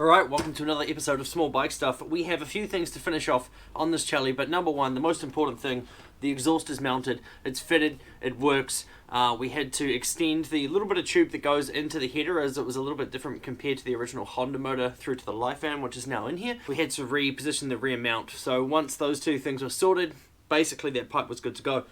Alright, welcome to another episode of Small Bike Stuff. We have a few things to finish off on this Chelly, but number one, the most important thing, the exhaust is mounted, it's fitted, it works. We had to extend the little bit of tube that goes into the header as it was a little bit different compared to the original Honda motor through to the Lifan, which is now in here. We had to reposition the rear mount, so once those two things were sorted, basically that pipe was good to go.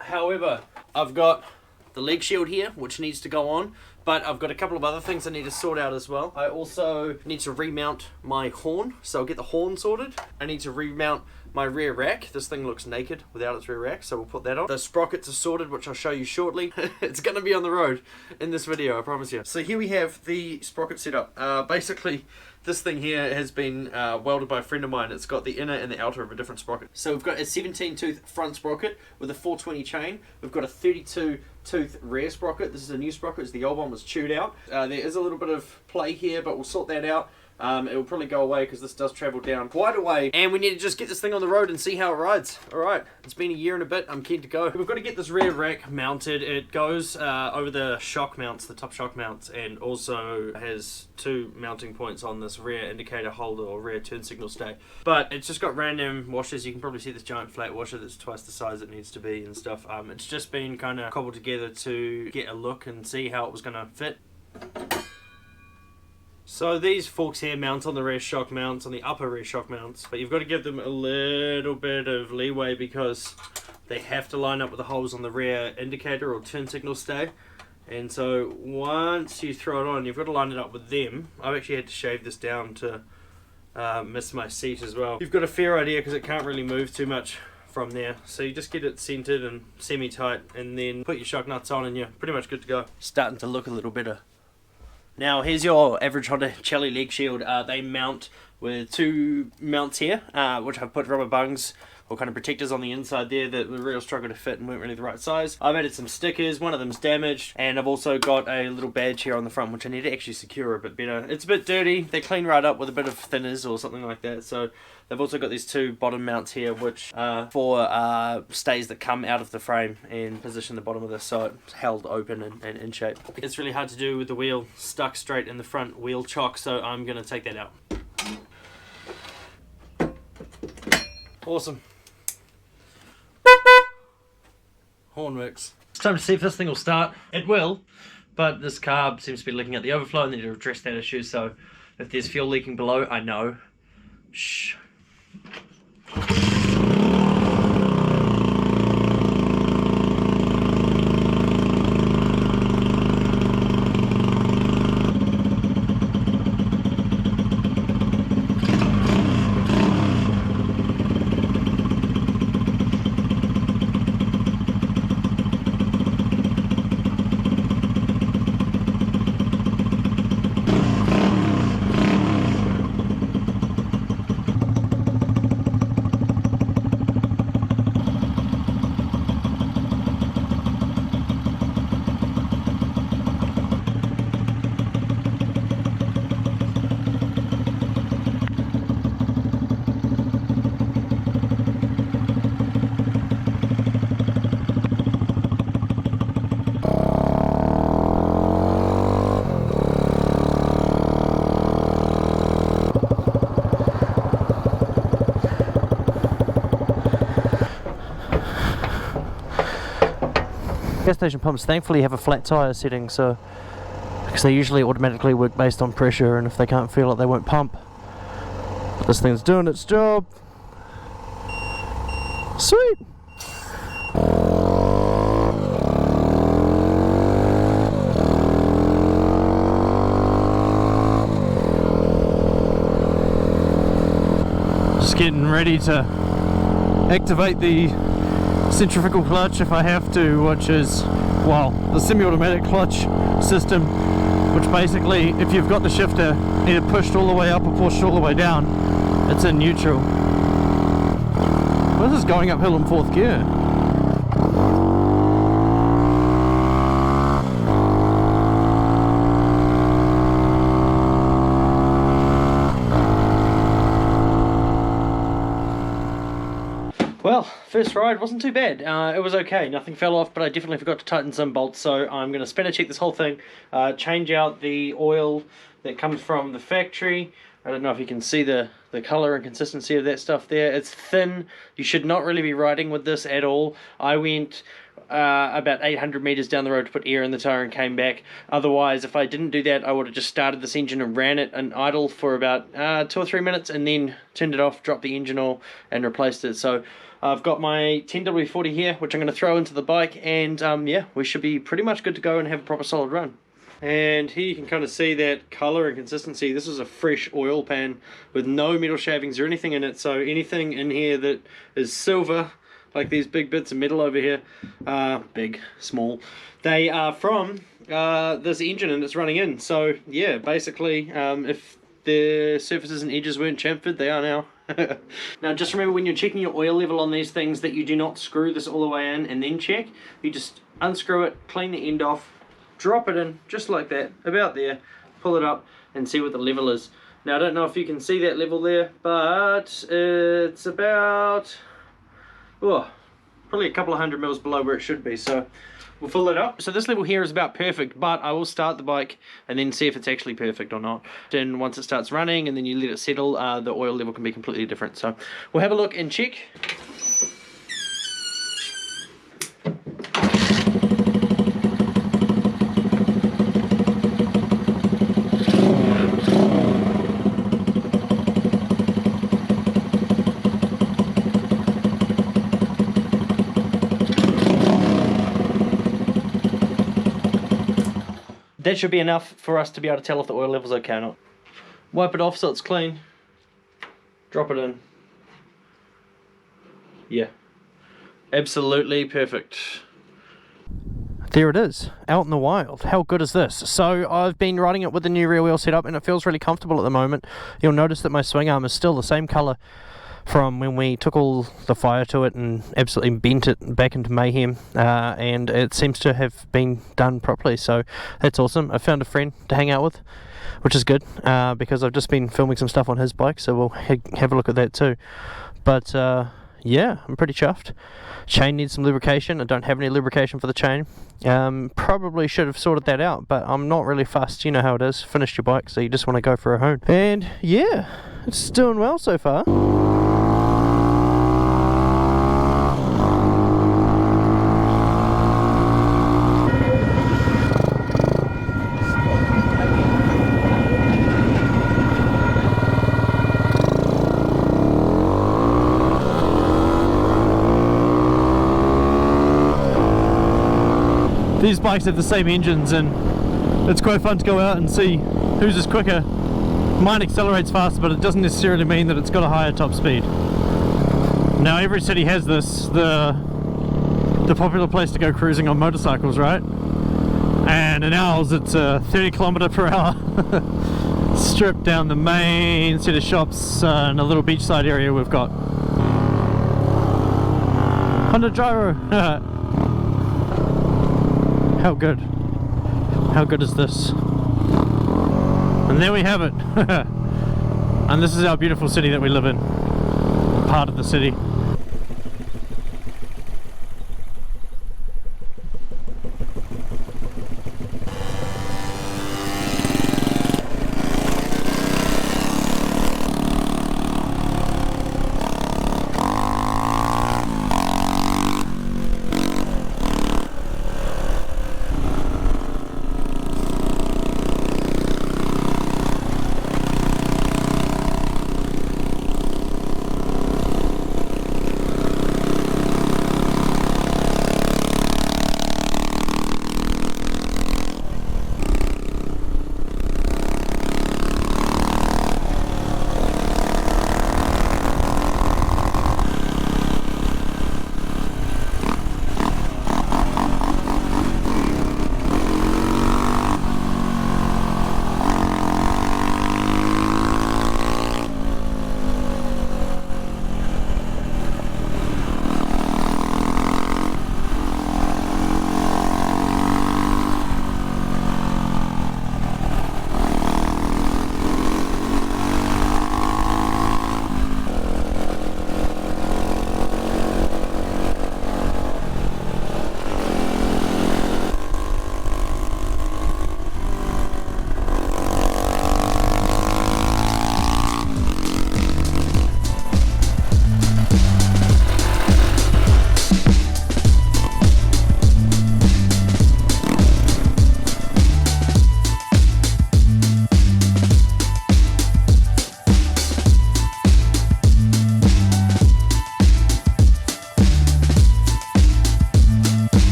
However, I've got the leg shield here, which needs to go on, but I've got a couple of other things I need to sort out as well. I also need to remount my horn, so I'll get the horn sorted. I need to remount my rear rack. This thing looks naked without its rear rack, so we'll put that on. The sprockets are sorted, which I'll show you shortly. It's going to be on the road in this video, I promise you. So here we have the sprocket setup. Basically, this thing here has been welded by a friend of mine. It's got the inner and the outer of a different sprocket. So we've got a 17 tooth front sprocket with a 420 chain. We've got a 32 tooth rear sprocket. This is a new sprocket, the old one was chewed out. There is a little bit of play here, but we'll sort that out. It will probably go away because this does travel down quite a way, and we need to just get this thing on the road and see how it rides. Alright, it's been a year and a bit, I'm keen to go. We've got to get this rear rack mounted. It goes over the shock mounts, the top shock mounts, and also has two mounting points on this rear indicator holder or rear turn signal stay. But it's just got random washers. You can probably see this giant flat washer that's twice the size it needs to be and stuff. It's just been kind of cobbled together to get a look and see how it was going to fit. So these forks here mount on the rear shock mounts, on the upper rear shock mounts, but you've got to give them a little bit of leeway because they have to line up with the holes on the rear indicator or turn signal stay. And so once you throw it on, you've got to line it up with them. I've actually had to shave this down to miss my seat as well. You've got a fair idea because it can't really move too much from there. So you just get it centered and semi-tight and then put your shock nuts on and you're pretty much good to go. Starting to look a little better. Now here's your average Honda Chelly leg shield. They mount with two mounts here, which I've put rubber bungs or kind of protectors on the inside there that were real struggle to fit and weren't really the right size. I've added some stickers, one of them's damaged, and I've also got a little badge here on the front which I need to actually secure a bit better. It's a bit dirty, they clean right up with a bit of thinners or something like that. So they've also got these two bottom mounts here which are for stays that come out of the frame and position the bottom of this so it's held open and in shape. It's really hard to do with the wheel stuck straight in the front wheel chock, so I'm going to take that out. Awesome. Horn works. It's time to see if this thing will start. It will, but this carb seems to be leaking out the overflow and they need to address that issue, so if there's fuel leaking below, I know. Shh. Gas station pumps thankfully have a flat tyre setting, so because they usually automatically work based on pressure, and if they can't feel it they won't pump. But this thing's doing its job. Sweet! Just getting ready to activate the centrifugal clutch if I have to, which is, well, the semi-automatic clutch system, which basically, if you've got the shifter either pushed all the way up or pushed all the way down, it's in neutral. Well, this is going uphill in fourth gear. Well, first ride wasn't too bad. It was okay, nothing fell off, but I definitely forgot to tighten some bolts, so I'm going to spinner check this whole thing, change out the oil that comes from the factory. I don't know if you can see the colour and consistency of that stuff there. It's thin. You should not really be riding with this at all. I went about 800 meters down the road to put air in the tire and came back. Otherwise, if I didn't do that, I would have just started this engine and ran it in idle for about 2 or 3 minutes and then turned it off, dropped the engine oil and replaced it. So I've got my 10W40 here, which I'm going to throw into the bike, and yeah, we should be pretty much good to go and have a proper solid run. And here you can kind of see that colour and consistency. This is a fresh oil pan with no metal shavings or anything in it, so anything in here that is silver, like these big bits of metal over here, big, small, they are from this engine and it's running in. So yeah, basically if the surfaces and edges weren't chamfered, they are now. Now just remember, when you're checking your oil level on these things, that you do not screw this all the way in and then check. You just unscrew it, clean the end off, drop it in just like that, about there, pull it up and see what the level is. Now I don't know if you can see that level there, but it's about, oh, probably a couple of 100 mils below where it should be, so we'll fill it up. So this level here is about perfect, but I will start the bike and then see if it's actually perfect or not. Then once it starts running and then you let it settle, the oil level can be completely different. So we'll have a look and check. That should be enough for us to be able to tell if the oil level's okay or not. Wipe it off so it's clean. Drop it in. Yeah. Absolutely perfect. There it is, out in the wild. How good is this? So I've been riding it with the new rear wheel setup and it feels really comfortable at the moment. You'll notice that my swing arm is still the same colour from when we took all the fire to it and absolutely bent it back into mayhem, and it seems to have been done properly, so that's awesome. I found a friend to hang out with, which is good, because I've just been filming some stuff on his bike, so we'll have a look at that too. But yeah, I'm pretty chuffed. Chain needs some lubrication. I don't have any lubrication for the chain. Probably should have sorted that out, but I'm not really fussed. You know how it is, finished your bike, so you just want to go for a hoon. And yeah, it's doing well so far. These bikes have the same engines and it's quite fun to go out and see whose is quicker. Mine accelerates fast, but it doesn't necessarily mean that it's got a higher top speed. Now every city has this, the popular place to go cruising on motorcycles, right? And in ours it's a 30 km/h strip down the main set of shops and a little beachside area we've got. Honda gyro! How good. How good is this? And there we have it. And this is our beautiful city that we live in. Part of the city.